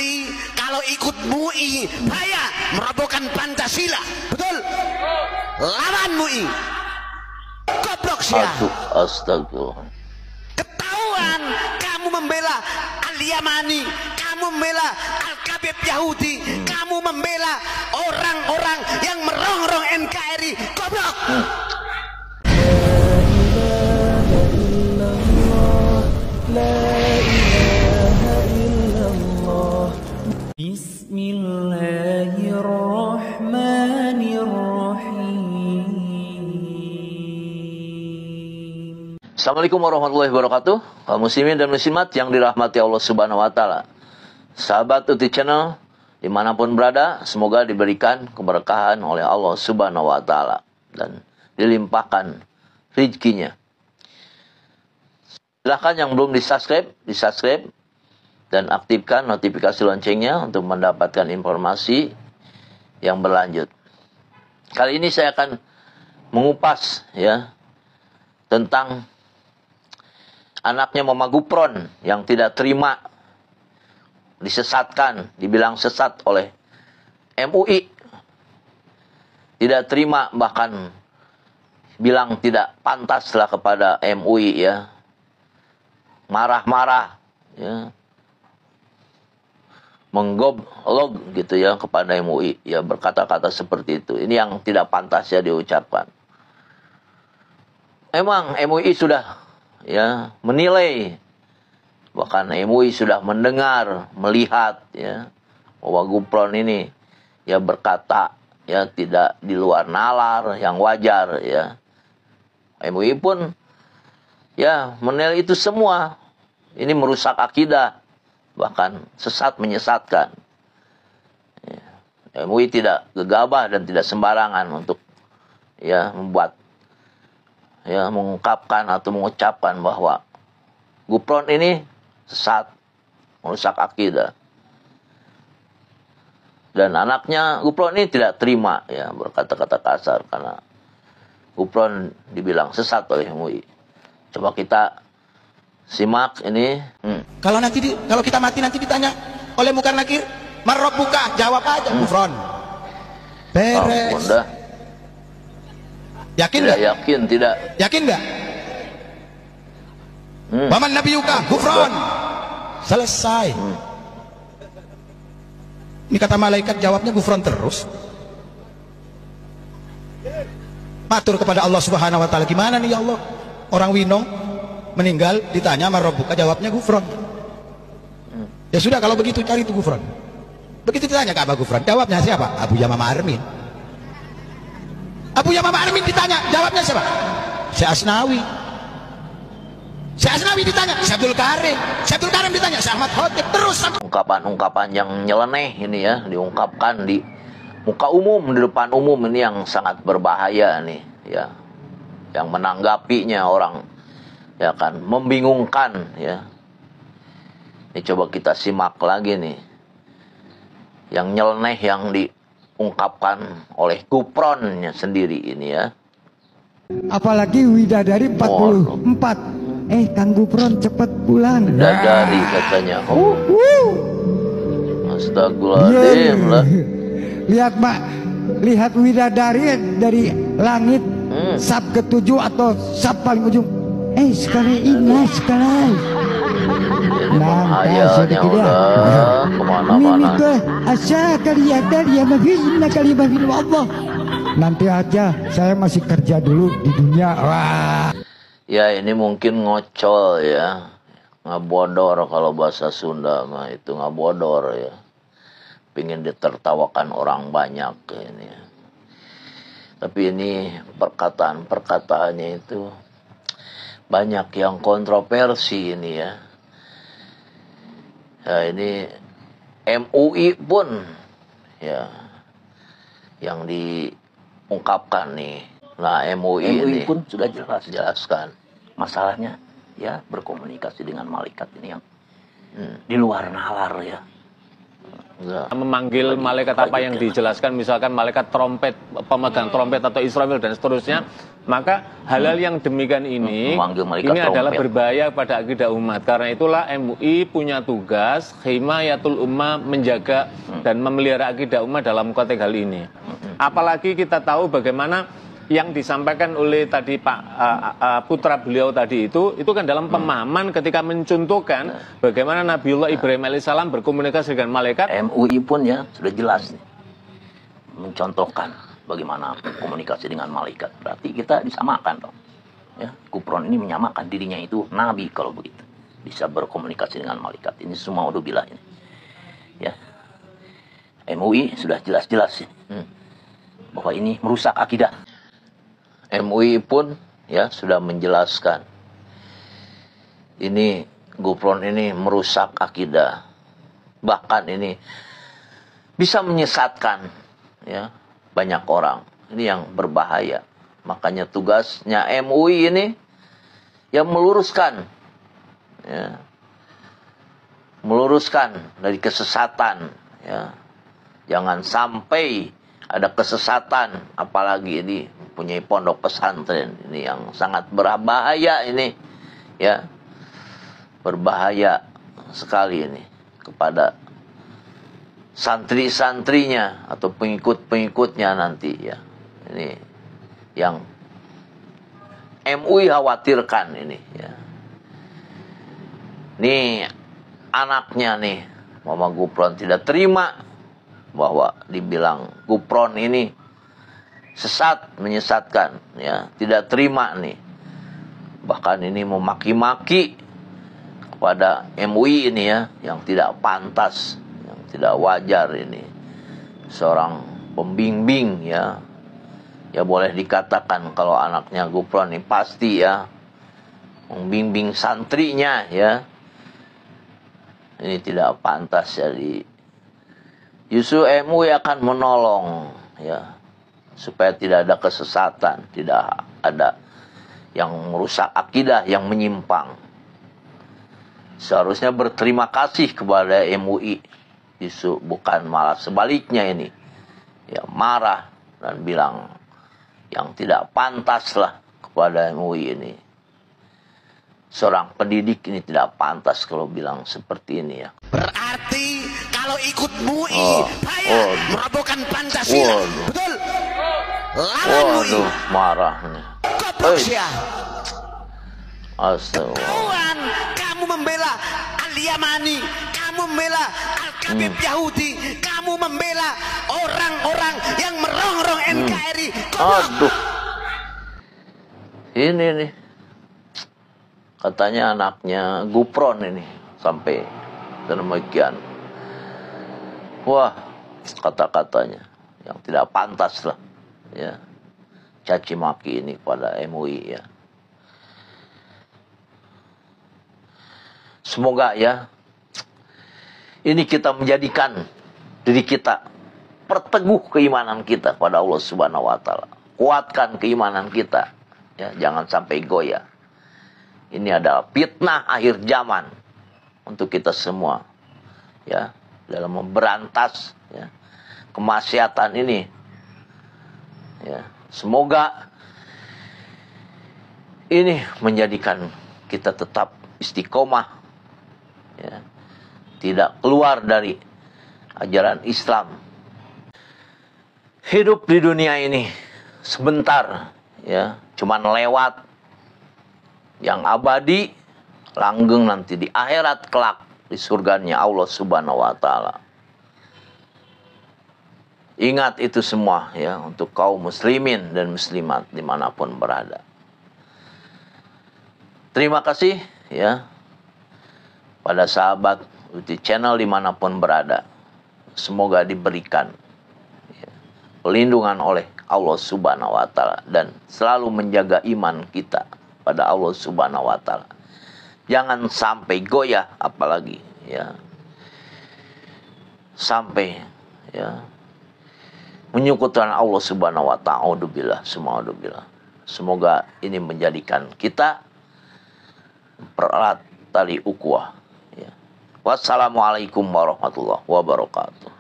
Nanti kalau ikut MUI bahaya, merobohkan Pancasila. Betul? Lawan MUI. Goblok sia. Astagfirullah. Ketahuan kamu membela Al-Yamani, kamu membela Al-Kabib Yahudi, kamu membela orang-orang yang merongrong NKRI. Goblok. Bismillahirrahmanirrahim. Assalamualaikum warahmatullahi wabarakatuh. Kaum muslimin dan muslimat yang dirahmati Allah Subhanahu wa taala. Sahabat Uti Channel dimanapun berada, semoga diberikan keberkahan oleh Allah Subhanahu wa taala dan dilimpahkan rezekinya. Silahkan yang belum di-subscribe dan aktifkan notifikasi loncengnya untuk mendapatkan informasi yang berlanjut. Kali ini saya akan mengupas ya tentang anaknya Mama Gufron yang tidak terima, disesatkan, dibilang sesat oleh MUI. Tidak terima, bahkan bilang tidak pantaslah kepada MUI ya. Marah-marah ya. Menggoblok gitu ya kepada MUI ya, berkata-kata seperti itu. Ini yang tidak pantas ya diucapkan. Emang MUI sudah ya menilai, bahkan MUI sudah mendengar, melihat ya bahwa Gufron ini ya berkata ya tidak di luar nalar yang wajar ya. MUI pun ya menilai itu semua ini merusak akidah, bahkan sesat, menyesatkan. Ya. MUI tidak gegabah dan tidak sembarangan untuk ya membuat ya mengungkapkan atau mengucapkan bahwa Gufron ini sesat, merusak akidah. Dan anaknya Gufron ini tidak terima ya berkata-kata kasar karena Gufron dibilang sesat oleh MUI. Coba kita simak ini. Kalau kita mati nanti ditanya oleh Munkar Nakir, "Man rabbuka?" Jawab aja Gufron. Beres. Bunda. Yakin Tidak nggak? yakin, tidak. Yakin nggak? Waman nabiyuka? Gufron. Selesai. Ini kata malaikat, jawabnya Gufron terus. Matur kepada Allah Subhanahu wa taala, gimana nih ya Allah? Orang Winong meninggal ditanya man rabbuka, jawabnya Gufron. Ya sudah kalau begitu cari itu Gufron. Begitu ditanya ke Abah Gufron, jawabnya siapa? Abu Yamama Armin. Abu Yamama Armin ditanya, jawabnya siapa? Syekh Asnawi. Syekh Asnawi ditanya, Syekh Abdul Karim. Syekh Abdul Karim ditanya, Syekh Ahmad Khotib. Terus Ungkapan-ungkapan yang nyeleneh ini ya diungkapkan di muka umum, di depan umum, ini yang sangat berbahaya nih ya. Yang menanggapinya orang ya kan membingungkan ya. Ini coba kita simak lagi nih. Yang nyeleneh yang diungkapkan oleh Gufronnya sendiri ini ya. Apalagi widadari 44. Kang Gufron cepet pulang. Widadari katanya. Astagfirullahaladzim lah. Lihat Mak, lihat widadari dari langit sab ketujuh atau sab paling ujung. Sekali ingat sekali. Bahayanya udah kemana-mana. Asa kalian dari yang menghina kalimat Allah. Nanti aja, saya masih kerja dulu di dunia. Wah. Ya ini mungkin ngocol ya, ngabodor kalau bahasa Sunda mah itu ngabodor ya. Pingin ditertawakan orang banyak ini. Tapi ini perkataan-perkataannya itu banyak yang kontroversi ini ya. Ya ini MUI pun ya yang diungkapkan nih. Nah MUI ini pun sudah jelaskan masalahnya ya berkomunikasi dengan malaikat ini yang di luar nalar ya. memanggil malaikat apa yang dijelaskan, misalkan malaikat trompet, pemegang trompet atau Israfil dan seterusnya, maka hal-hal yang demikian ini adalah berbahaya pada akidah umat. Karena itulah MUI punya tugas himayatul ummah, menjaga dan memelihara akidah umat dalam konteks hal ini. Apalagi kita tahu bagaimana yang disampaikan oleh tadi Pak putra beliau tadi itu kan dalam pemahaman ketika mencontohkan bagaimana Nabiullah Ibrahim alaihissalam berkomunikasi dengan malaikat. MUI pun ya sudah jelas nih mencontohkan bagaimana komunikasi dengan malaikat. Berarti kita disamakan dong. Ya, Gufron ini menyamakan dirinya itu nabi kalau begitu. Bisa berkomunikasi dengan malaikat. Ini semua udzubillah ini. Ya. MUI sudah jelas-jelas bahwa ini merusak akidah. MUI pun ya sudah menjelaskan ini Gufron ini merusak akidah, bahkan ini bisa menyesatkan ya banyak orang. Ini yang berbahaya. Makanya tugasnya MUI ini yang meluruskan ya, meluruskan dari kesesatan ya. Jangan sampai ada kesesatan, apalagi ini punya pondok pesantren ini yang sangat berbahaya ini ya, berbahaya sekali ini kepada santri-santrinya atau pengikut-pengikutnya nanti ya. Ini yang MUI khawatirkan ini ya. Nih anaknya nih Muhammad Gufron tidak terima bahwa dibilang Gufron ini sesat, menyesatkan ya, tidak terima nih. Bahkan ini memaki-maki kepada MUI ini ya, yang tidak pantas, yang tidak wajar ini. Seorang pembimbing ya. Ya boleh dikatakan kalau anaknya Gufron ini pasti ya membimbing santrinya ya. Ini tidak pantas jadi. Justru MUI akan menolong ya, supaya tidak ada kesesatan, tidak ada yang merusak akidah, yang menyimpang. Seharusnya berterima kasih kepada MUI, justru bukan malah sebaliknya ini. Ya marah dan bilang yang tidak pantas lah kepada MUI ini. Seorang pendidik ini tidak pantas kalau bilang seperti ini ya. Berarti kalau ikut MUI merabokan Pancasila. Betul? Lawan MUI. Marah nih. Goblok ya. Astagfirullah. Kamu membela Al-Yamani, kamu membela Al-Khabib Yahudi, kamu membela orang-orang yang merongrong NKRI. Aduh. Ini nih. Katanya anaknya Gufron ini sampai demikian. Wah, kata-katanya yang tidak pantas lah ya. Caci maki ini pada MUI ya. Semoga ya ini kita menjadikan diri kita, perteguh keimanan kita pada Allah Subhanahu wa taala. Kuatkan keimanan kita ya, jangan sampai goyah. Ini adalah fitnah akhir zaman untuk kita semua ya, dalam memberantas ya, kemaksiatan ini ya. Semoga ini menjadikan kita tetap istiqomah ya, tidak keluar dari ajaran Islam. Hidup di dunia ini sebentar ya, cuman lewat. Yang abadi langgeng nanti di akhirat kelak di surganya Allah Subhanahu wa taala. Ingat itu semua ya, untuk kaum muslimin dan muslimat dimanapun berada. Terima kasih ya pada sahabat UT Channel dimanapun berada. Semoga diberikan ya, pelindungan oleh Allah Subhanahu wa taala dan selalu menjaga iman kita pada Allah Subhanahu wa taala. Jangan sampai goyah, apalagi ya sampai ya menyekutukan Allah Subhanahu wa taala. Auzubillah, semauzubillah. Semoga ini menjadikan kita mempererat tali ukhuwah ya, Wassalamualaikum warahmatullahi wabarakatuh.